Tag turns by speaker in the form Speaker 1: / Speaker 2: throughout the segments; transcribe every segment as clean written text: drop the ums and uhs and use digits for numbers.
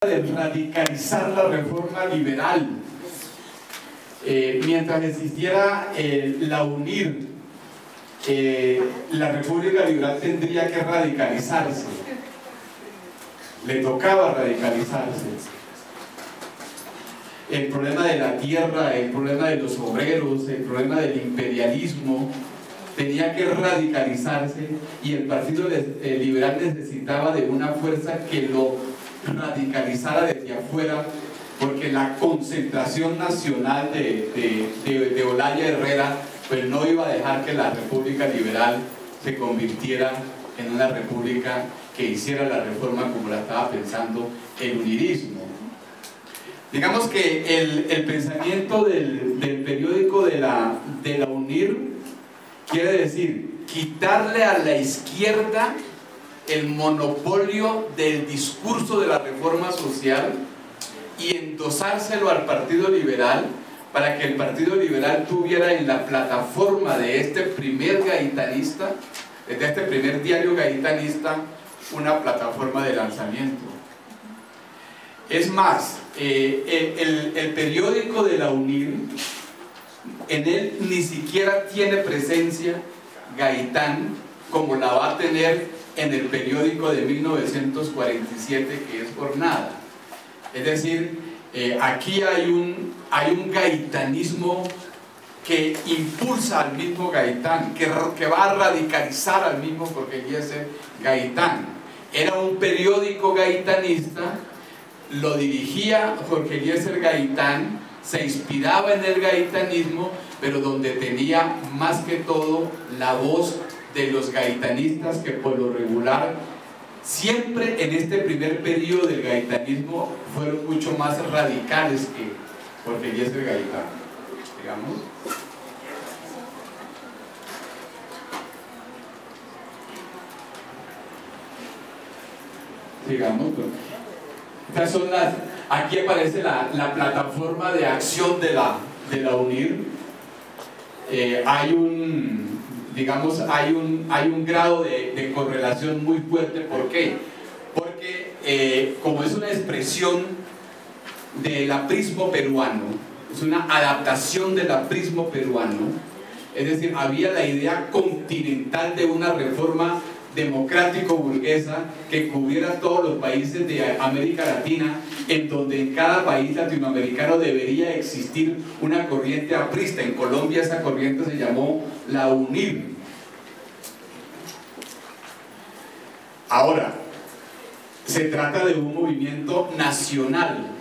Speaker 1: de radicalizar la reforma liberal. Mientras existiera la UNIR, la República Liberal tendría que radicalizarse, le tocaba radicalizarse. El problema de la tierra, el problema de los obreros, el problema del imperialismo tenía que radicalizarse, y el Partido Liberal necesitaba de una fuerza que lo radicalizara desde afuera, porque la concentración nacional de Olaya Herrera pues no iba a dejar que la República Liberal se convirtiera en una república que hiciera la reforma como la estaba pensando el unirismo. Digamos que el pensamiento del periódico de la UNIR quiere decir quitarle a la izquierda el monopolio del discurso de la reforma social y endosárselo al Partido Liberal, para que el Partido Liberal tuviera en la plataforma de este primer gaitanista, de este primer diario gaitanista, una plataforma de lanzamiento. Es más, el periódico de la UNIR, en él ni siquiera tiene presencia Gaitán como la va a tener en el periódico de 1947, que es Jornada. Es decir, aquí hay un gaitanismo que impulsa al mismo Gaitán, que va a radicalizar al mismo Jorge Eliezer Gaitán. Era un periódico gaitanista, lo dirigía Jorge Eliezer Gaitán, se inspiraba en el gaitanismo, pero donde tenía más que todo la voz de los gaitanistas, que por lo regular siempre en este primer periodo del gaitanismo fueron mucho más radicales que Jorge Eliezer Gaitán, digamos. Digamos, estas son aquí aparece la plataforma de acción de la UNIR. Hay un grado de correlación muy fuerte. ¿Por qué? Porque como es una expresión del aprismo peruano, es una adaptación del aprismo peruano, es decir, había la idea continental de una reforma democrático-burguesa que cubriera todos los países de América Latina, en donde en cada país latinoamericano debería existir una corriente aprista. En Colombia esa corriente se llamó la UNIR. Ahora, se trata de un movimiento nacional,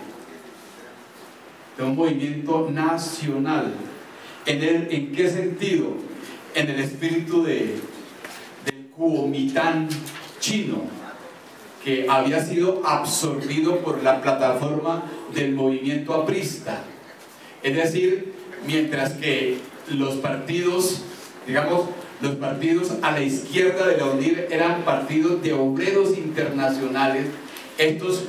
Speaker 1: ¿En qué sentido? En el espíritu del Kuomintang chino, que había sido absorbido por la plataforma del movimiento aprista. Es decir, mientras que los partidos, digamos, los partidos a la izquierda de la UNIR eran partidos de obreros internacionales, estos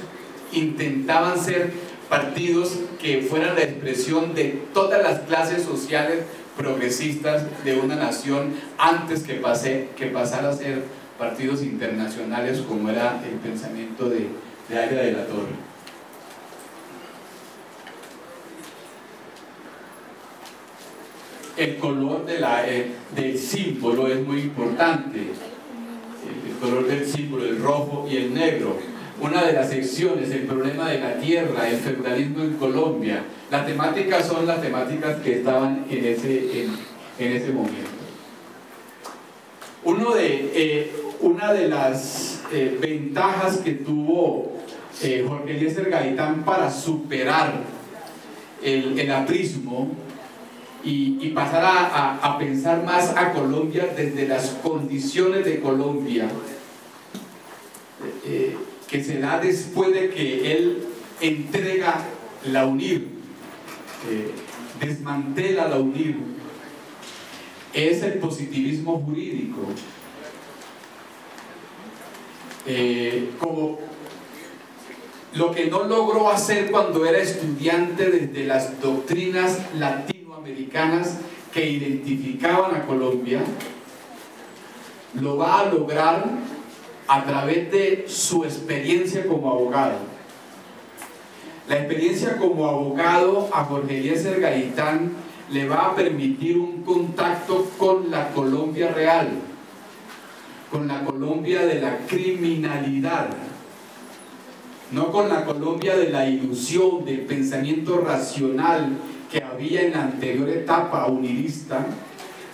Speaker 1: intentaban ser partidos que fueran la expresión de todas las clases sociales progresistas de una nación, antes que pasara a ser partidos internacionales, como era el pensamiento de Águeda de la Torre. El color del símbolo es muy importante. El color del símbolo, el rojo y el negro. Una de las secciones, el problema de la tierra, el feudalismo en Colombia. Las temáticas son las temáticas que estaban en ese momento. Una de las ventajas que tuvo Jorge Eliezer Gaitán para superar el aprismo y pasar a pensar más a Colombia desde las condiciones de Colombia, que se da después de que él entrega la UNIR, desmantela la UNIR, es el positivismo jurídico. Como lo que no logró hacer cuando era estudiante desde las doctrinas latinoamericanas que identificaban a Colombia, lo va a lograr a través de su experiencia como abogado. La experiencia como abogado a Jorge Eliezer Gaitán le va a permitir un contacto con la Colombia real, con la Colombia de la criminalidad, no con la Colombia de la ilusión, del pensamiento racional que había en la anterior etapa unidista,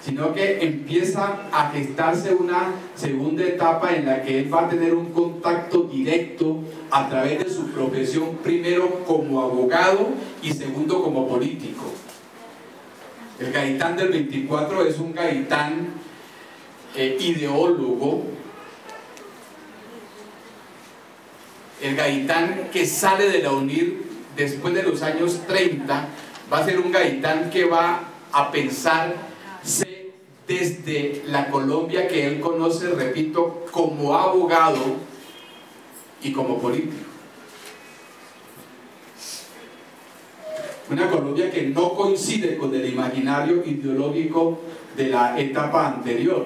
Speaker 1: sino que empieza a gestarse una segunda etapa en la que él va a tener un contacto directo a través de su profesión, primero como abogado y segundo como político. El Gaitán del 24 es un Gaitán ideólogo, el Gaitán que sale de la UNIR después de los años 30, va a ser un Gaitán que va a pensarse desde la Colombia que él conoce, repito, como abogado y como político. Una Colombia que no coincide con el imaginario ideológico de la etapa anterior.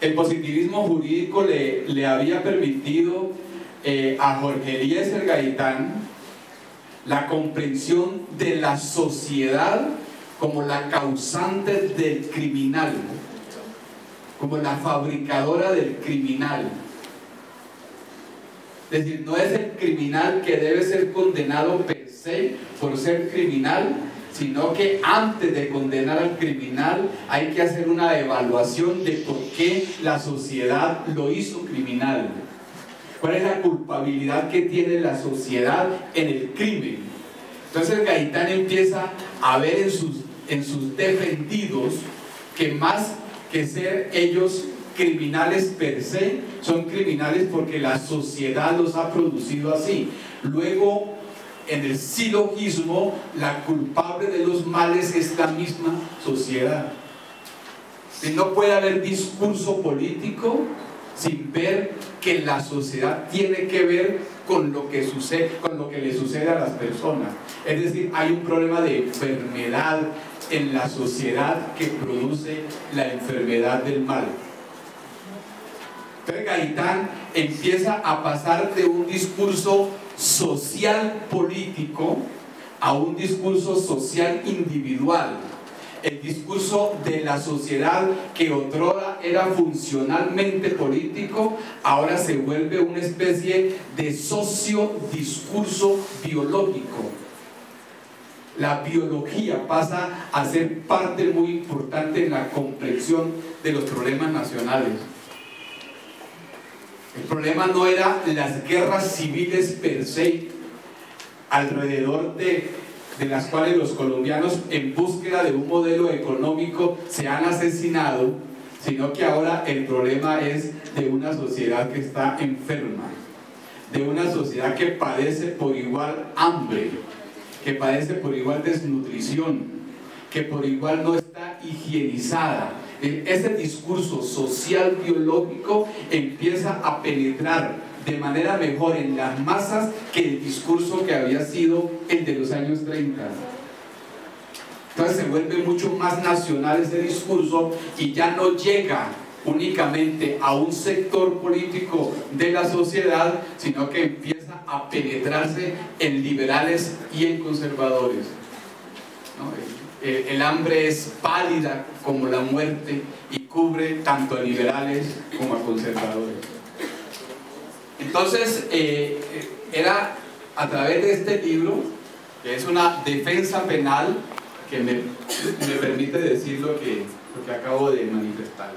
Speaker 1: El positivismo jurídico le había permitido a Jorge Eliezer Gaitán la comprensión de la sociedad como la causante del criminal, como la fabricadora del criminal. Es decir, no es el criminal que debe ser condenado per se por ser criminal, sino que antes de condenar al criminal hay que hacer una evaluación de por qué la sociedad lo hizo criminal. ¿Cuál es la culpabilidad que tiene la sociedad en el crimen? Entonces Gaitán empieza a ver en sus defendidos que más que ser ellos criminales per se, son criminales porque la sociedad los ha producido así. Luego, en el silogismo, la culpable de los males es la misma sociedad. Y no puede haber discurso político sin ver que la sociedad tiene que ver con lo que sucede, con lo que le sucede a las personas. Es decir, hay un problema de enfermedad en la sociedad que produce la enfermedad del mal. Entonces Gaitán empieza a pasar de un discurso social político a un discurso social individual. El discurso de la sociedad que otrora era funcionalmente político, ahora se vuelve una especie de sociodiscurso biológico. La biología pasa a ser parte muy importante en la comprensión de los problemas nacionales. El problema no era las guerras civiles per se, alrededor de las cuales los colombianos en búsqueda de un modelo económico se han asesinado, sino que ahora el problema es de una sociedad que está enferma, de una sociedad que padece por igual hambre, que padece por igual desnutrición, que por igual no está higienizada. Ese discurso social biológico empieza a penetrar de manera mejor en las masas que el discurso que había sido el de los años 30. Entonces se vuelve mucho más nacional ese discurso y ya no llega únicamente a un sector político de la sociedad, sino que empieza a penetrarse en liberales y en conservadores, ¿no? El hambre es pálida como la muerte y cubre tanto a liberales como a conservadores. Entonces, era a través de este libro, que es una defensa penal, que me permite decir lo que acabo de manifestar.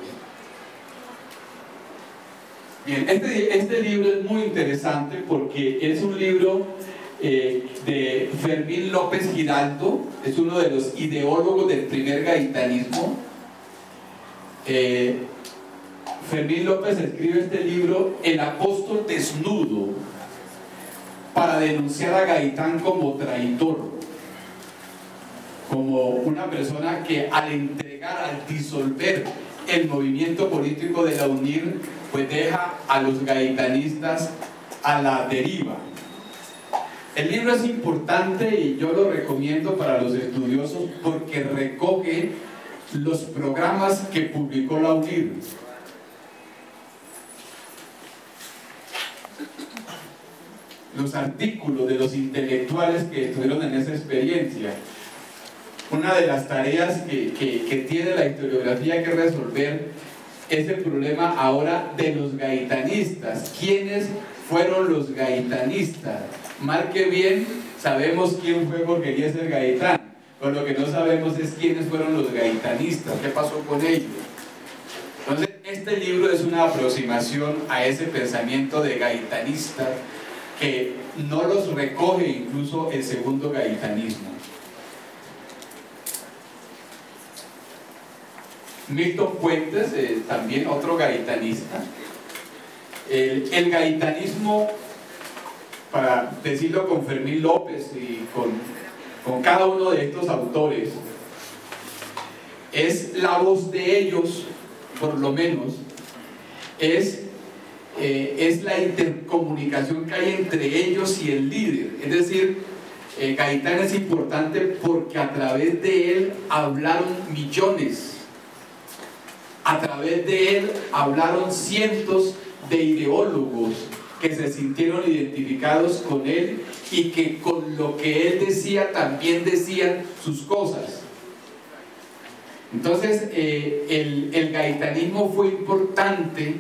Speaker 1: Bien, este libro es muy interesante porque es un libro de Fermín López Giraldo, es uno de los ideólogos del primer gaitanismo. Fermín López escribe este libro, El apóstol desnudo, para denunciar a Gaitán como traidor, como una persona que al entregar, al disolver el movimiento político de la UNIR, pues deja a los gaitanistas a la deriva. El libro es importante y yo lo recomiendo para los estudiosos porque recoge los programas que publicó la UNIR. los artículos de los intelectuales que estuvieron en esa experiencia. Una de las tareas que tiene la historiografía que resolver es el problema ahora de los gaitanistas. ¿Quiénes fueron los gaitanistas? Mal que bien sabemos quién fue Jorge Eliezer Gaitán, pero lo que no sabemos es quiénes fueron los gaitanistas, qué pasó con ellos. Entonces, este libro es una aproximación a ese pensamiento de gaitanistas que no los recoge incluso el segundo gaitanismo. Milton Fuentes, también otro gaitanista. El gaitanismo, para decirlo con Fermín López y con cada uno de estos autores, es la voz de ellos, por lo menos, es la intercomunicación que hay entre ellos y el líder. Es decir, Gaitán es importante porque a través de él hablaron millones, a través de él hablaron cientos de ideólogos que se sintieron identificados con él y que con lo que él decía también decían sus cosas. Entonces el gaitanismo fue importante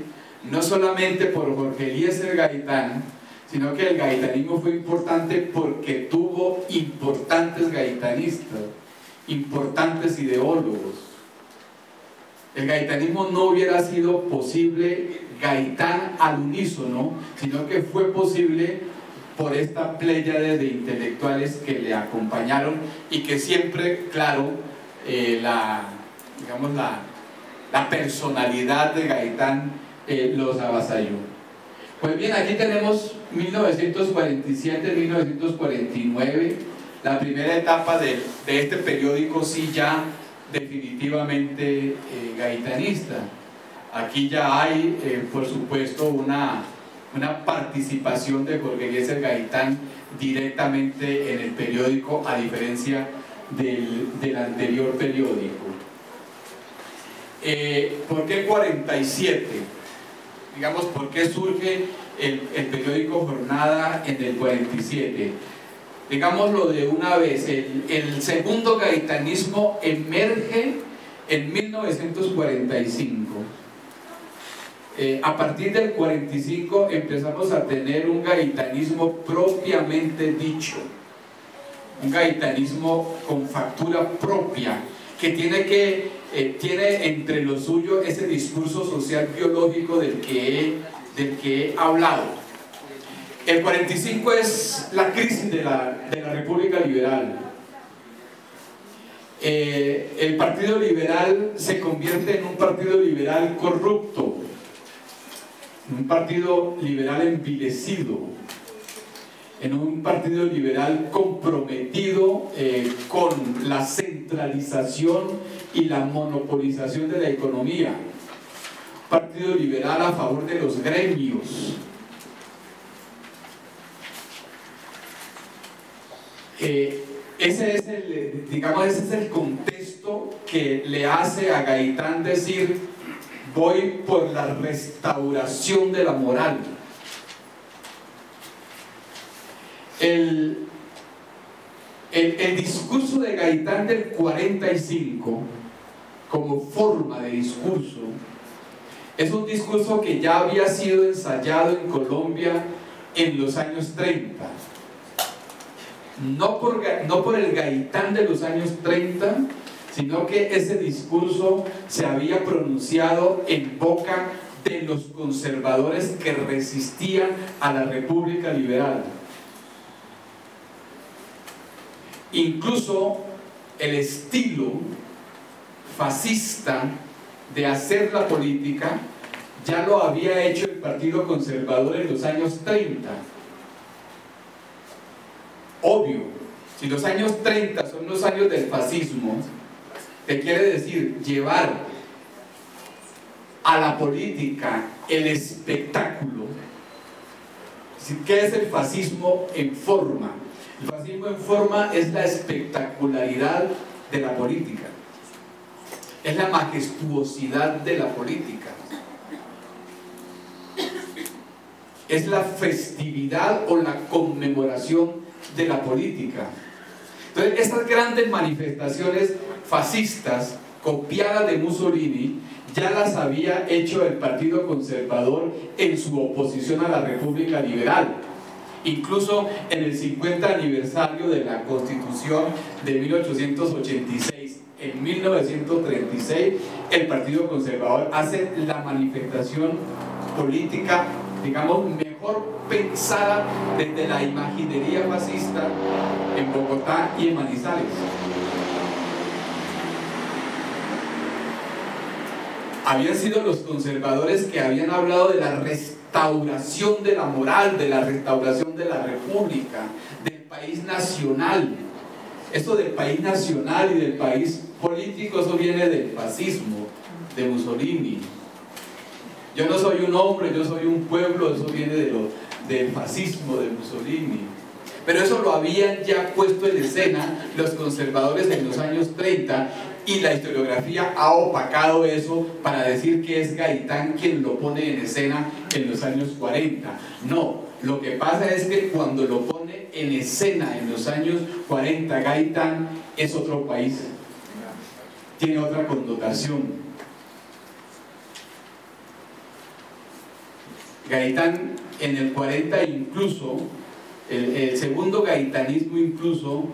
Speaker 1: no solamente por Jorge Eliezer Gaitán, sino que el gaitanismo fue importante porque tuvo importantes gaitanistas, importantes ideólogos. El gaitanismo no hubiera sido posible Gaitán al unísono, sino que fue posible por esta pléyade de intelectuales que le acompañaron y que siempre, claro, la personalidad de Gaitán los avasalló. Pues bien, aquí tenemos 1947-1949, la primera etapa de este periódico, sí, ya definitivamente gaitanista. Aquí ya hay, por supuesto, una participación de Jorge Eliezer Gaitán directamente en el periódico, a diferencia del anterior periódico. ¿Por qué 47? Digamos, ¿por qué surge el periódico Jornada en el 47? Digámoslo de una vez, el segundo gaitanismo emerge en 1945. A partir del 45 empezamos a tener un gaitanismo propiamente dicho, un gaitanismo con factura propia, que tiene entre lo suyo ese discurso social biológico del que he hablado. El 45 es la crisis de la República Liberal. El Partido Liberal se convierte en un partido liberal corrupto, un partido liberal envilecido, en un partido liberal comprometido con la centralización y la monopolización de la economía, un partido liberal a favor de los gremios. Ese es el contexto que le hace a Gaitán decir: voy por la restauración de la moral. El discurso de Gaitán del 45, como forma de discurso, es un discurso que ya había sido ensayado en Colombia en los años 30. No por el Gaitán de los años 30, sino que ese discurso se había pronunciado en boca de los conservadores que resistían a la República Liberal. Incluso el estilo fascista de hacer la política ya lo había hecho el Partido Conservador en los años 30. Obvio, si los años 30 son los años del fascismo, ¿qué quiere decir? Llevar a la política el espectáculo. ¿Qué es el fascismo en forma? El fascismo en forma es la espectacularidad de la política, es la majestuosidad de la política. es la festividad o la conmemoración de la política. Entonces, estas grandes manifestaciones fascistas, copiadas de Mussolini, ya las había hecho el Partido Conservador en su oposición a la República Liberal. Incluso en el 50 aniversario de la Constitución de 1886, en 1936, el Partido Conservador hace la manifestación política, digamos, mejor pensada desde la imaginería fascista en Bogotá y en Manizales. Habían sido los conservadores que habían hablado de la restauración de la moral, de la restauración de la república, del país nacional. Esto del país nacional y del país político, eso viene del fascismo, de Mussolini. Yo no soy un hombre, yo soy un pueblo, eso viene del fascismo de Mussolini. Pero eso lo habían ya puesto en escena los conservadores en los años 30, y la historiografía ha opacado eso para decir que es Gaitán quien lo pone en escena en los años 40. No, lo que pasa es que cuando lo pone en escena en los años 40, Gaitán es otro país, tiene otra connotación. Gaitán en el 40 incluso, el segundo gaitanismo incluso,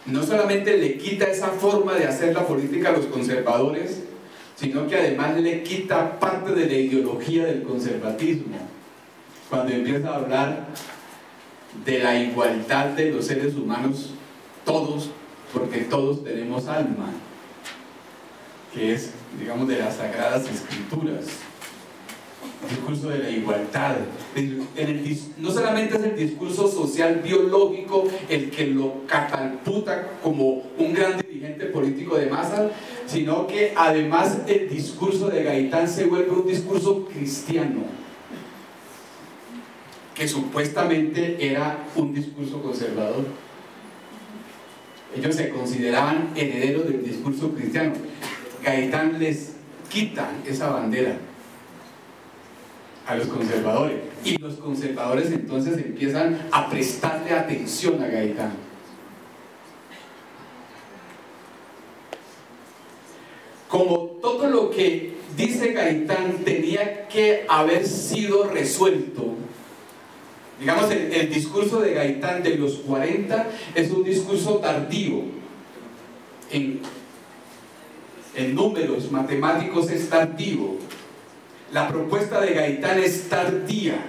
Speaker 1: no solamente le quita esa forma de hacer la política a los conservadores, sino que además le quita parte de la ideología del conservatismo, cuando empieza a hablar de la igualdad de los seres humanos, todos, porque todos tenemos alma, que es, digamos, de las Sagradas Escrituras. El discurso de la igualdad. No solamente es el discurso social biológico el que lo catapulta como un gran dirigente político de masas, sino que además el discurso de Gaitán se vuelve un discurso cristiano, que supuestamente era un discurso conservador. Ellos se consideraban herederos del discurso cristiano. Gaitán les quita esa bandera a los conservadores, y los conservadores entonces empiezan a prestarle atención a Gaitán. Como todo lo que dice Gaitán tenía que haber sido resuelto, digamos, el discurso de Gaitán de los 40 es un discurso tardío. En números matemáticos es tardío. La propuesta de Gaitán es tardía,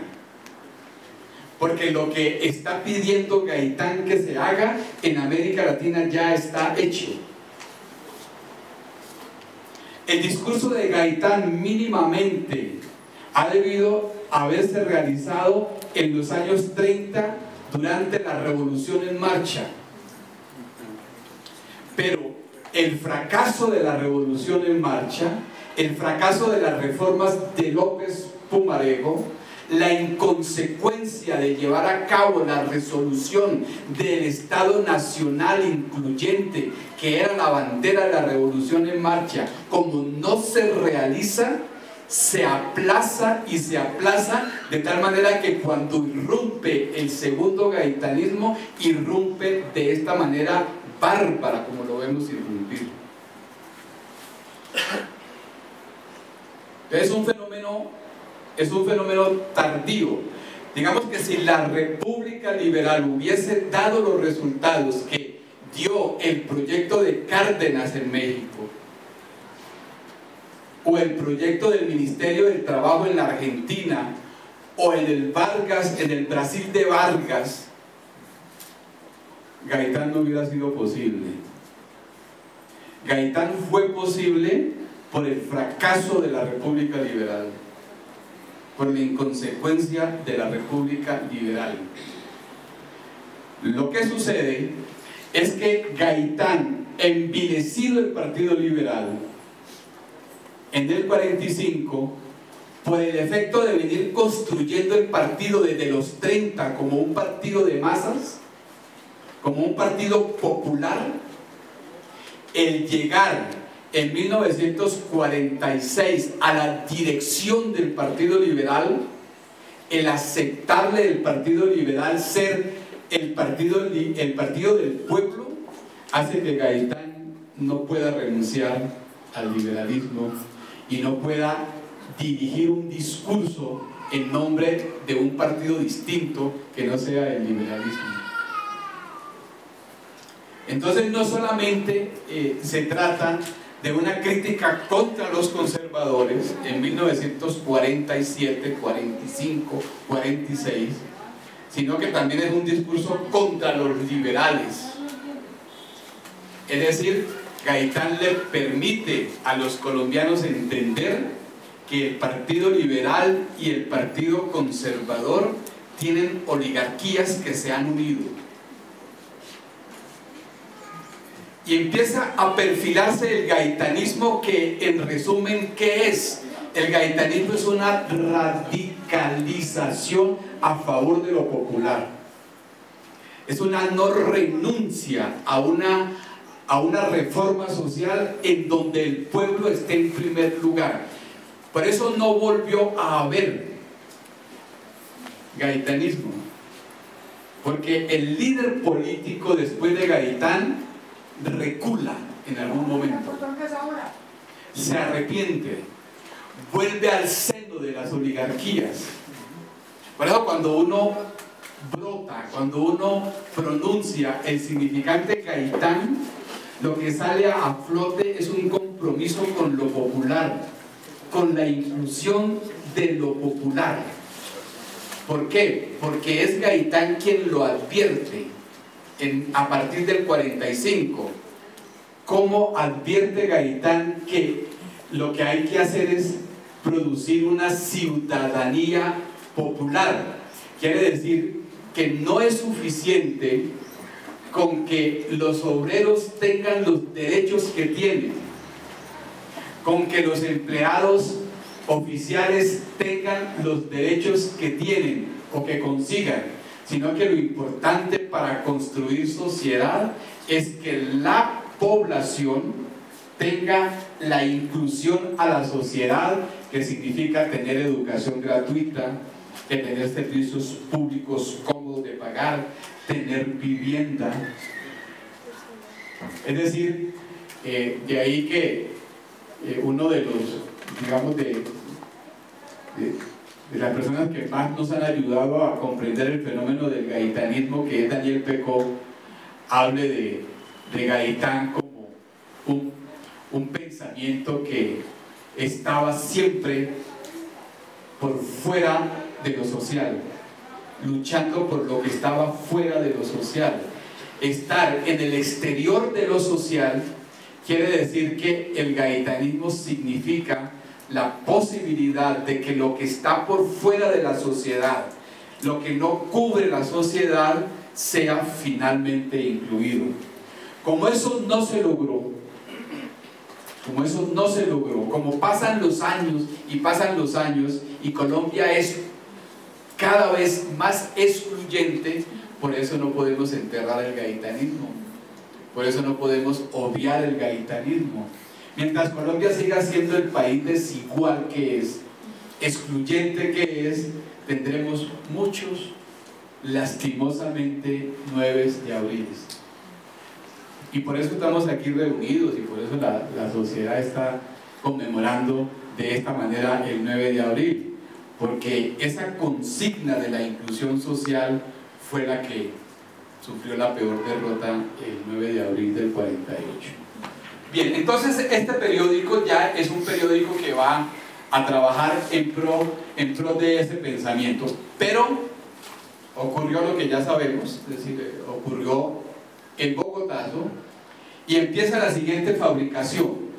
Speaker 1: porque lo que está pidiendo Gaitán que se haga en América Latina ya está hecho. El discurso de Gaitán mínimamente ha debido haberse realizado en los años 30 durante la Revolución en Marcha, pero el fracaso de la Revolución en Marcha, el fracaso de las reformas de López Pumarejo, la inconsecuencia de llevar a cabo la resolución del Estado Nacional Incluyente, que era la bandera de la Revolución en Marcha, como no se realiza, se aplaza y se aplaza, de tal manera que cuando irrumpe el segundo gaitanismo, irrumpe de esta manera bárbara como lo vemos irrumpir. Es un fenómeno tardío. Digamos que si la República Liberal hubiese dado los resultados que dio el proyecto de Cárdenas en México, o el proyecto del Ministerio del Trabajo en la Argentina, o en el Brasil de Vargas, Gaitán no hubiera sido posible. Gaitán fue posible por el fracaso de la República Liberal, por la inconsecuencia de la República Liberal. Lo que sucede es que Gaitán, envilecido el Partido Liberal en el 45, por el efecto de venir construyendo el partido desde los 30 como un partido de masas, como un partido popular, el llegar en 1946 a la dirección del Partido Liberal el aceptable del Partido Liberal ser el partido del pueblo, hace que Gaitán no pueda renunciar al liberalismo y no pueda dirigir un discurso en nombre de un partido distinto que no sea el liberalismo. Entonces no solamente se trata de una crítica contra los conservadores en 1947, 45, 46, sino que también es un discurso contra los liberales. Es decir, Gaitán le permite a los colombianos entender que el Partido Liberal y el Partido Conservador tienen oligarquías que se han unido. Y empieza a perfilarse el gaitanismo, que en resumen, ¿qué es? El gaitanismo es una radicalización a favor de lo popular. Es una no renuncia a una reforma social en donde el pueblo esté en primer lugar. Por eso no volvió a haber gaitanismo, porque el líder político después de Gaitán recula en algún momento, se arrepiente, vuelve al seno de las oligarquías. Por eso cuando uno brota, cuando uno pronuncia el significante Gaitán, lo que sale a flote es un compromiso con lo popular, con la inclusión de lo popular. ¿Por qué? Porque es Gaitán quien lo advierte a partir del 45. ¿Cómo advierte Gaitán que lo que hay que hacer es producir una ciudadanía popular? Quiere decir que no es suficiente con que los obreros tengan los derechos que tienen, con que los empleados oficiales tengan los derechos que tienen o que consigan, sino que lo importante para construir sociedad es que la población tenga la inclusión a la sociedad, que significa tener educación gratuita, que tener servicios públicos cómodos de pagar, tener vivienda. Es decir, de ahí que uno de los, digamos, de las personas que más nos han ayudado a comprender el fenómeno del gaitanismo, que es Daniel Pecó, hable de Gaitán como un pensamiento que estaba siempre por fuera de lo social, luchando por lo que estaba fuera de lo social. Estar en el exterior de lo social quiere decir que el gaitanismo significa la posibilidad de que lo que está por fuera de la sociedad, lo que no cubre la sociedad, sea finalmente incluido. Como eso no se logró, como pasan los años y Colombia es cada vez más excluyente, por eso no podemos enterrar el gaitanismo, por eso no podemos obviar el gaitanismo. Mientras Colombia siga siendo el país desigual que es, excluyente que es, tendremos muchos, lastimosamente, 9 de abril. Y por eso estamos aquí reunidos y por eso la sociedad está conmemorando de esta manera el 9 de abril, porque esa consigna de la inclusión social fue la que sufrió la peor derrota el 9 de abril del 48. Bien, entonces este periódico ya es un periódico que va a trabajar en pro de ese pensamiento, pero ocurrió lo que ya sabemos, es decir, ocurrió en Bogotazo, y empieza la siguiente fabricación.